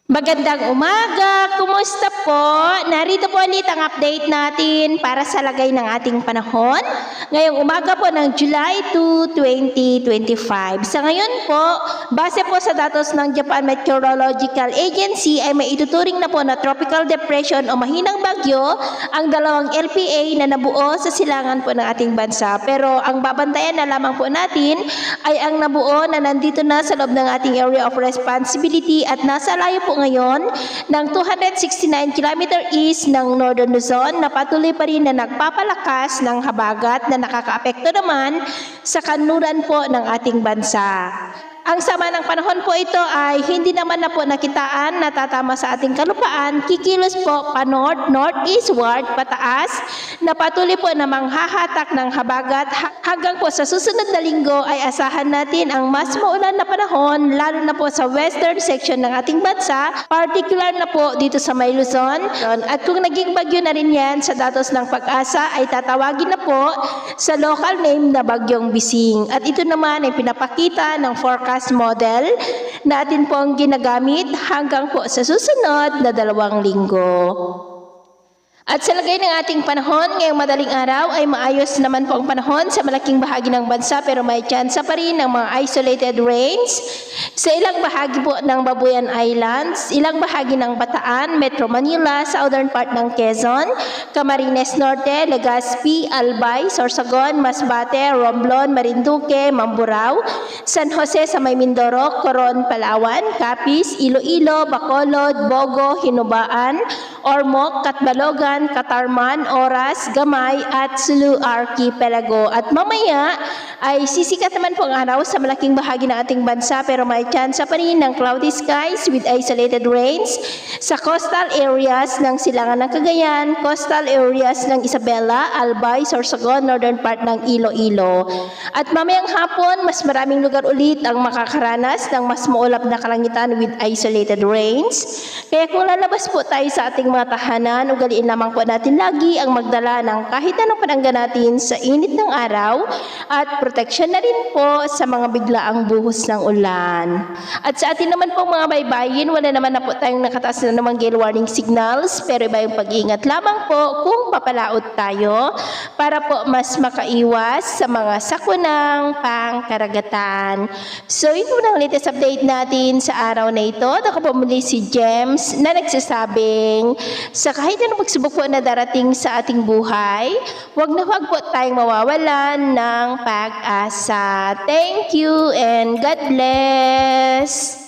Magandang umaga! Kumusta po? Narito po ulit ang update natin para sa lagay ng ating panahon. Ngayong umaga po ng July 2, 2025. Sa ngayon po, base po sa datos ng Japan Meteorological Agency ay may ituturing na po na tropical depression o mahinang bagyo ang dalawang LPA na nabuo sa silangan po ng ating bansa. Pero ang babantayan na lamang po natin ay ang nabuo na nandito na sa loob ng ating area of responsibility at nasa layo po ngayon ng 269 km east ng Northern Luzon na patuloy pa rin na nagpapalakas ng habagat na nakakaapekto naman sa kanluran po ng ating bansa. Ang sama ng panahon po ito ay hindi naman na po nakitaan na tatama sa ating kalupaan, kikilos po pa north, northeastward, pataas, na patuloy po na manghahatak ng habagat hanggang po sa susunod na linggo ay asahan natin ang mas maulan na panahon, lalo na po sa western section ng ating bansa, particular na po dito sa May Luzon. At kung naging bagyo na rin yan sa datos ng Pag-asa ay tatawagin na po sa local name na Bagyong Bising. At ito naman ay pinapakita ng forecast model natin pong ginagamit hanggang po sa susunod na 2 linggo. At sa lagay ng ating panahon, ngayong madaling araw ay maayos naman po ang panahon sa malaking bahagi ng bansa pero may tsansa pa rin ng mga isolated rains sa ilang bahagi po ng Babuyan Islands, ilang bahagi ng Bataan, Metro Manila, southern part ng Quezon, Camarines Norte, Legazpi, Albay, Sorsogon, Masbate, Romblon, Marinduque, Mamburao, San Jose sa May Mindoro, Coron, Palawan, Capiz, Iloilo, Bacolod, Bogo, Hinubaan, Ormoc, Catbalogan, Katarman, Oras, Gamay at Sulu Archipelago. At mamaya ay sisikat naman po ang araw sa malaking bahagi ng ating bansa pero may tsansa pa rin ng cloudy skies with isolated rains sa coastal areas ng Silangan ng Cagayan, coastal areas ng Isabela, Albay, Sorsogon, northern part ng Iloilo. At mamayang hapon, mas maraming lugar ulit ang makakaranas ng mas maulap na kalangitan with isolated rains. Kaya kung lalabas po tayo sa ating mga tahanan, ugaliin lamang po natin lagi ang magdala ng kahit anong panangga natin sa init ng araw at proteksyon na rin po sa mga biglaang buhos ng ulan. At sa atin naman po mga baybayin, wala naman na po tayong nakataas na namang gale warning signals pero iba yung pag-iingat lamang po kung papalaot tayo para po mas makaiwas sa mga sakunang pangkaragatan. So ito na ang latest update natin sa araw na ito. Ako po muli si James na nagsasabing sa kahit anong pagsubok po na darating sa ating buhay, huwag na huwag po tayong mawawalan ng pag-asa. Thank you and God bless!